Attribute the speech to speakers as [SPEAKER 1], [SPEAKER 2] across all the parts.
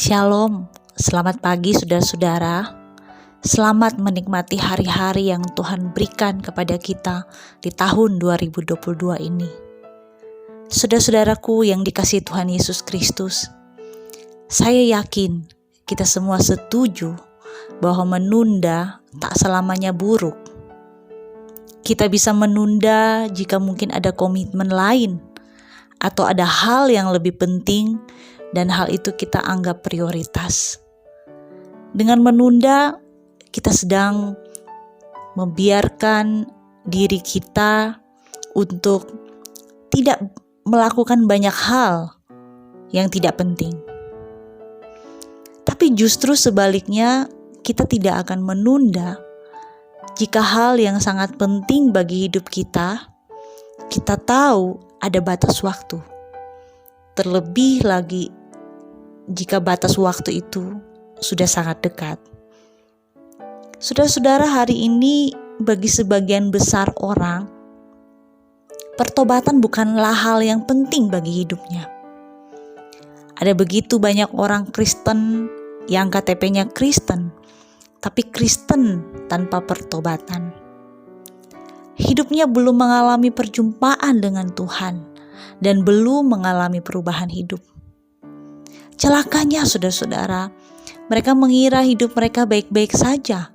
[SPEAKER 1] Shalom, selamat pagi saudara-saudara. Selamat menikmati hari-hari yang Tuhan berikan kepada kita di tahun 2022 ini. Saudara-saudaraku yang dikasihi Tuhan Yesus Kristus, saya yakin kita semua setuju bahwa menunda tak selamanya buruk. Kita bisa menunda jika mungkin ada komitmen lain atau ada hal yang lebih penting dan hal itu kita anggap prioritas. Dengan menunda, kita sedang membiarkan diri kita untuk tidak melakukan banyak hal yang tidak penting. Tapi justru sebaliknya, kita tidak akan menunda jika hal yang sangat penting bagi hidup kita tahu ada batas waktu. Terlebih lagi jika batas waktu itu sudah sangat dekat. Saudara-saudara, hari ini bagi sebagian besar orang, pertobatan bukanlah hal yang penting bagi hidupnya. Ada begitu banyak orang Kristen yang KTP-nya Kristen, tapi Kristen tanpa pertobatan. Hidupnya belum mengalami perjumpaan dengan Tuhan dan belum mengalami perubahan hidup. Celakanya saudara-saudara, mereka mengira hidup mereka baik-baik saja.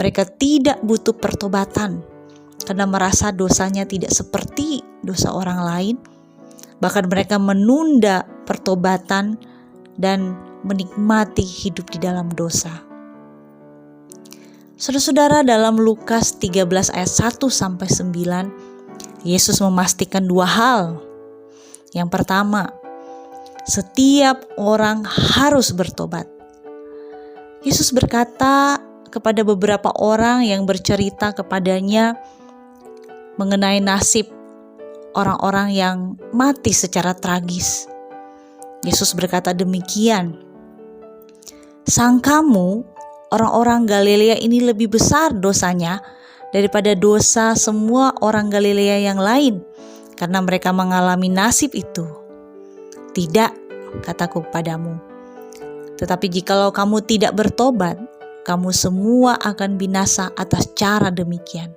[SPEAKER 1] Mereka tidak butuh pertobatan karena merasa dosanya tidak seperti dosa orang lain. Bahkan mereka menunda pertobatan dan menikmati hidup di dalam dosa. Saudara-saudara, dalam Lukas 13 ayat 1-9, Yesus memastikan dua hal. Yang pertama, setiap orang harus bertobat. Yesus berkata kepada beberapa orang yang bercerita kepadanya mengenai nasib orang-orang yang mati secara tragis. Yesus berkata demikian, "Sangkamu orang-orang Galilea ini lebih besar dosanya daripada dosa semua orang Galilea yang lain karena mereka mengalami nasib itu? Tidak, kataku padamu. Tetapi jikalau kamu tidak bertobat, kamu semua akan binasa atas cara demikian.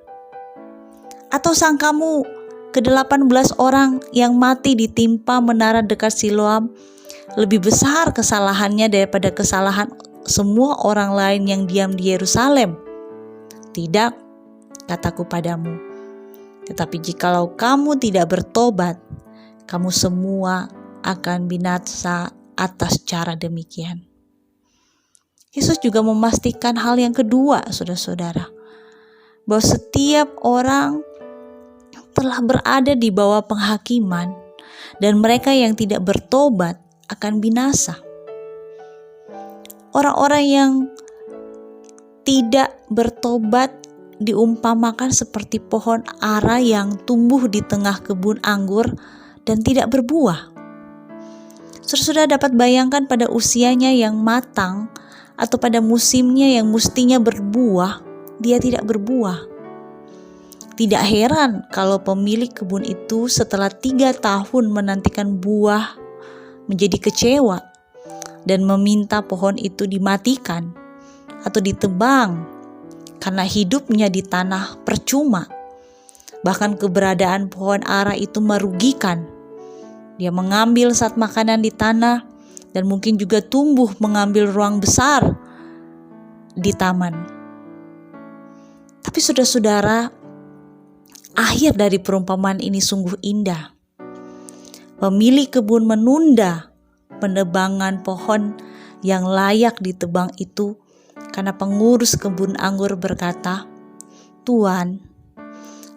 [SPEAKER 1] Atau sangkamu ke-18 orang yang mati ditimpa menara dekat Siloam lebih besar kesalahannya daripada kesalahan semua orang lain yang diam di Yerusalem? Tidak, kataku padamu. Tetapi jikalau kamu tidak bertobat, kamu semua akan binasa atas cara demikian." Yesus juga memastikan hal yang kedua, saudara-saudara, bahwa setiap orang telah berada di bawah penghakiman dan mereka yang tidak bertobat akan binasa. Orang-orang yang tidak bertobat diumpamakan seperti pohon ara yang tumbuh di tengah kebun anggur dan tidak berbuah. Saudara dapat bayangkan pada usianya yang matang atau pada musimnya yang mestinya berbuah, dia tidak berbuah. Tidak heran kalau pemilik kebun itu setelah 3 tahun menantikan buah menjadi kecewa dan meminta pohon itu dimatikan atau ditebang karena hidupnya di tanah percuma. Bahkan keberadaan pohon ara itu merugikan. Dia mengambil zat makanan di tanah dan mungkin juga tumbuh mengambil ruang besar di taman. Tapi saudara-saudara, akhir dari perumpamaan ini sungguh indah. Pemilik kebun menunda penebangan pohon yang layak ditebang itu karena pengurus kebun anggur berkata, "Tuan,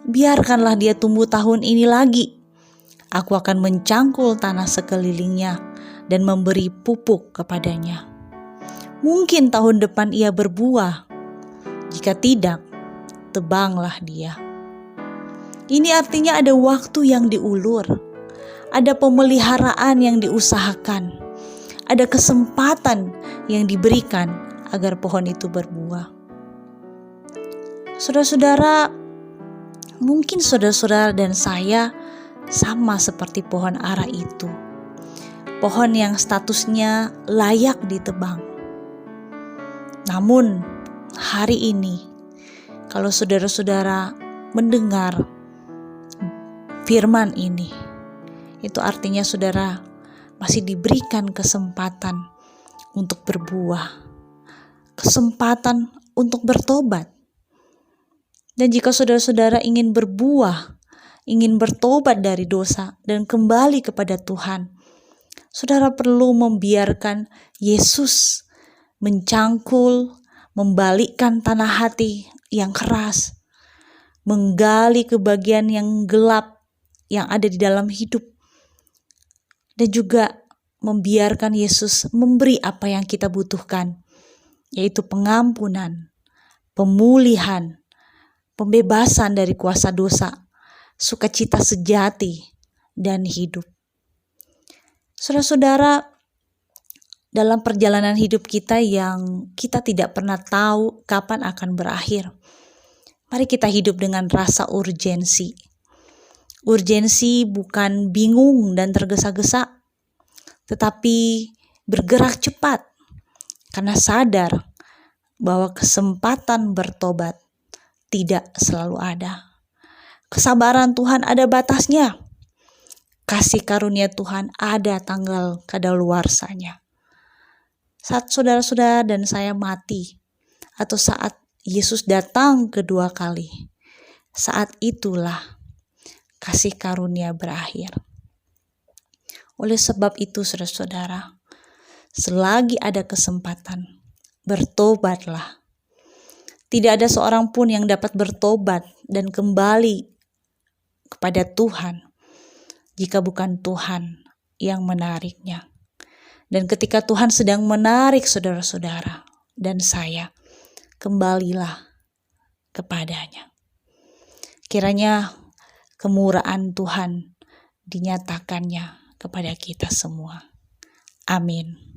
[SPEAKER 1] biarkanlah dia tumbuh tahun ini lagi. Aku akan mencangkul tanah sekelilingnya dan memberi pupuk kepadanya. Mungkin tahun depan ia berbuah. Jika tidak, tebanglah dia." Ini artinya ada waktu yang diulur, ada pemeliharaan yang diusahakan, ada kesempatan yang diberikan agar pohon itu berbuah. Saudara-saudara, mungkin saudara-saudara dan saya sama seperti pohon ara itu. pohon yang statusnya layak ditebang. Namun hari ini, kalau saudara-saudara mendengar firman ini, itu artinya saudara masih diberikan kesempatan untuk berbuah, kesempatan untuk bertobat. Dan jika saudara-saudara ingin berbuah, ingin bertobat dari dosa dan kembali kepada Tuhan, saudara perlu membiarkan Yesus mencangkul, membalikkan tanah hati yang keras, menggali ke bagian yang gelap yang ada di dalam hidup, dan juga membiarkan Yesus memberi apa yang kita butuhkan, yaitu pengampunan, pemulihan, pembebasan dari kuasa dosa, sukacita sejati, dan hidup. Saudara-saudara, dalam perjalanan hidup kita yang kita tidak pernah tahu kapan akan berakhir, mari kita hidup dengan rasa urgensi. Urgensi bukan bingung dan tergesa-gesa, tetapi bergerak cepat karena sadar bahwa kesempatan bertobat tidak selalu ada. Kesabaran Tuhan ada batasnya. Kasih karunia Tuhan ada tanggal kadaluarsanya. Saat saudara-saudara dan saya mati, atau saat Yesus datang kedua kali, saat itulah kasih karunia berakhir. Oleh sebab itu, saudara-saudara, selagi ada kesempatan, bertobatlah. Tidak ada seorang pun yang dapat bertobat dan kembali kepada Tuhan jika bukan Tuhan yang menariknya. Dan ketika Tuhan sedang menarik saudara-saudara dan saya, kembalilah kepadanya. Kiranya kemurahan Tuhan dinyatakannya kepada kita semua. Amin.